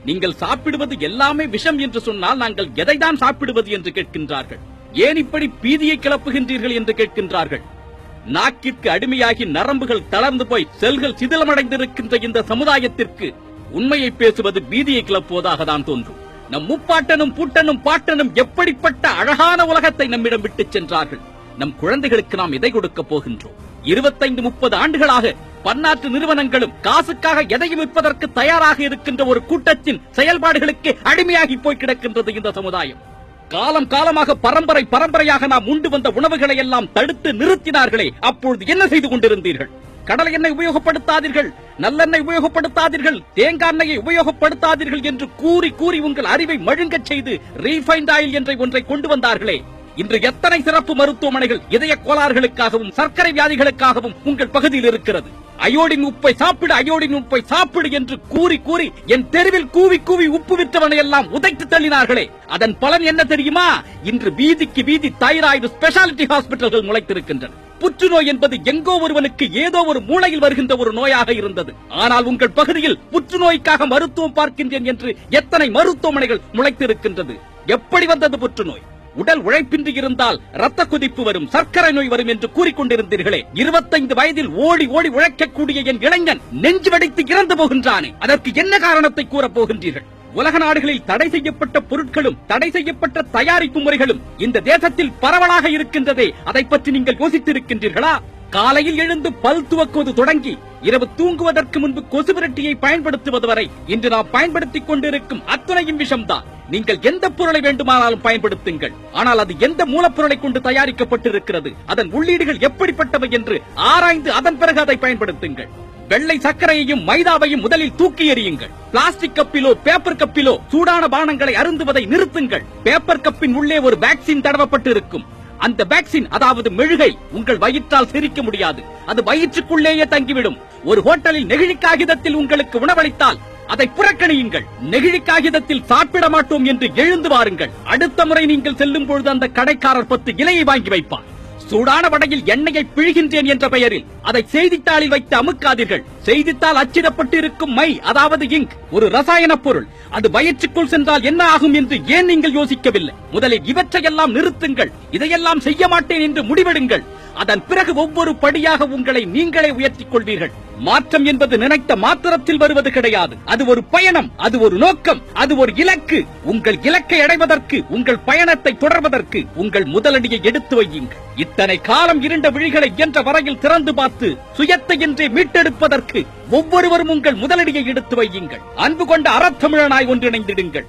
நீங்கள் சாப்பிடுவது எல்லாமே விஷம் என்று சொன்னால் நாங்கள் எதைதான் சாப்பிடுவது என்று கேட்கின்றார்கள். ஏன் இப்படி பீதியை கிளப்புகின்றீர்கள் என்று கேட்கின்றார்கள். நாக்கிற்கு அடிமையாகி நரம்புகள் தளர்ந்து போய் செல்கள் சிதிலமடைந்திருக்கின்ற இந்த சமுதாயத்திற்கு உண்மையை பேசுவது பீதியை கிளப்புவதாக தான் தோன்றும். நம் முப்பாட்டனும் பூட்டனும் பாட்டனும் எப்படிப்பட்ட அழகான உலகத்தை நம்மிடம் விட்டுச் சென்றார்கள். நம் குழந்தைகளுக்கு நாம் எதை கொடுக்க போகின்றோம்? 25-30 ஆண்டுகளாக பன்னாட்டு நிறுவனங்களும் காசுக்காக எதையும் விற்பதற்கு தயாராக இருக்கின்ற ஒரு கூட்டத்தின் செயல்பாடுகளுக்கு அடிமையாகி போய் கிடக்கின்றது இந்த சமுதாயம். காலம் காலமாக பரம்பரை பரம்பரையாக நாம் உண்டு வந்த உணவுகளை எல்லாம் தடுத்து நிறுத்தினார்களே, அப்பொழுது என்ன செய்து கொண்டிருந்தீர்கள்? கடலை எண்ணெய் உபயோகப்படுத்தாதீர்கள், நல்லெண்ணெய் உபயோகப்படுத்தாதீர்கள், தேங்காய் எண்ணெயை உபயோகப்படுத்தாதீர்கள் என்று கூறி கூறி உங்கள் அறிவை மழுங்கச் செய்து ரீஃபைண்ட் ஆயில் என்ற ஒன்றை கொண்டு வந்தார்களே. இன்று எத்தனை சிறப்பு மருத்துவமனைகள் இதய கோளாறுகளுக்காகவும் சர்க்கரை வியாதிகளுக்காகவும் உங்கள் பகுதியில் இருக்கிறது. அயோடின் உப்பை சாப்பிடு, அயோடின் உப்பை சாப்பிடு என்று கூறி கூறி என் தெருவில் கூவி கூவி உப்பு விற்றவனை எல்லாம் உதைத்து தள்ளினார்களே. அதன் பலன் என்ன தெரியுமா? இன்று வீதிக்கு வீதி தைராய்டு ஸ்பெஷாலிட்டி ஹாஸ்பிட்டல்கள் முளைத்திருக்கின்றன. புற்றுநோய் என்பது எங்கோ ஒருவனுக்கு ஏதோ ஒரு மூளையில் வருகின்ற ஒரு நோயாக இருந்தது. ஆனால் உங்கள் பகுதியில் புற்றுநோய்க்காக மருத்துவம் பார்க்கின்றேன் என்று எத்தனை மருத்துவமனைகள் முளைத்திருக்கின்றது. எப்படி வந்தது புற்றுநோய்? உடல் உழைப்பின்றி இருந்தால் ரத்த கொதிப்பு வரும், சர்க்கரை நோய் வரும் என்று கூறிக்கொண்டிருந்தீர்களே. 25 வயதில் ஓடி ஓடி உழைக்கக்கூடிய என் இளைஞன் நெஞ்சு வெடித்து இறந்து போகின்றானே, அதற்கு என்ன காரணத்தை கூறப் போகின்றீர்கள்? உலக நாடுகளில் தடை செய்யப்பட்ட பொருட்களும் தடை செய்யப்பட்ட தயாரிப்பு முறைகளும் இந்த தேசத்தில் பரவலாக இருக்கின்றதே, அதை பற்றி நீங்கள் யோசித்திருக்கின்றீர்களா? காலையில் எழுந்து பல் துவக்குவது தொடங்கி இரவு தூங்குவதற்கு முன்பு கொசுவிரட்டியை பயன்படுத்துவது வரை இன்று நாம் பயன்படுத்திக் கொண்டிருக்கும் அத்தனையும் விஷம்தான். நீங்கள் எந்த பொருளை வேண்டுமானாலும் பயன்படுத்துங்கள், ஆனால் அது எந்த மூலப்பொருளை கொண்டு தயாரிக்கப்பட்டிருக்கிறது, அதன் உள்ளீடுகள் எப்படிப்பட்டவை என்று ஆராய்ந்து அதன் பிறகு அதை பயன்படுத்துங்கள். வெள்ளை சர்க்கரையையும் மைதாவையும் முதலில் தூக்கி எறியுங்கள். பிளாஸ்டிக் கப்பிலோ பேப்பர் கப்பிலோ சூடான பானங்களை அருந்துவதை நிறுத்துங்கள். பேப்பர் கப்பின் உள்ளே ஒரு வேக்சின் தடவப்பட்டு இருக்கும். அந்த வேக்சின், அதாவது மெழுகை, உங்கள் வயிற்றால் செரிக்க முடியாது, அது வயிற்றுக்குள்ளேயே தங்கிவிடும். ஒரு ஹோட்டலில் நெகிழி காகிதத்தில் உங்களுக்கு உணவளித்தால் அதை புறக்கணியுங்கள். நெகிழி காகிதத்தில் சாப்பிட மாட்டோம் என்று எழுந்து வாருங்கள். அடுத்த முறை நீங்கள் செல்லும் பொழுது அந்த கடைக்காரர் 10 இலையை வாங்கி வைப்பார். சூடான வடையில் எண்ணெயை பிழிகின்றேன் என்ற பெயரில் அதை செய்தித்தாளில் வைத்து அமுக்காதீர்கள். செய்தித்தாள் அச்சிடப்பட்டு இருக்கும் மை, அதாவது இங்க், ஒரு ரசாயன பொருள். அது வயிற்றுக்குள் சென்றால் என்ன ஆகும் என்று ஏன் நீங்கள் யோசிக்கவில்லை? முதலில் இவற்றையெல்லாம் நிறுத்துங்கள். இதையெல்லாம் செய்ய மாட்டேன் என்று முடிவெடுங்கள். அதன் பிறகு ஒவ்வொரு படியாக உங்களை நீங்களே உயர்த்திக் கொள்வீர்கள். மாற்றம் என்பது நினைத்த மாத்திரத்தில் வருவது கிடையாது. அது ஒரு பயணம், அது ஒரு நோக்கம், அது ஒரு இலக்கு. உங்கள் இலக்கை அடைவதற்கு, உங்கள் பயணத்தை தொடர்வதற்கு உங்கள் முதலடியை எடுத்து வையுங்கள். இத்தனை காலம் இருண்ட விழிகளை என்ற வரையில் திறந்து பார்த்து சுயத்தை என்றே மீட்டெடுப்பதற்கு ஒவ்வொருவரும் உங்கள் முதலடியை எடுத்து வையுங்கள். அன்பு கொண்ட அறத்தமிழனாய் ஒன்றிணைந்திடுங்கள்.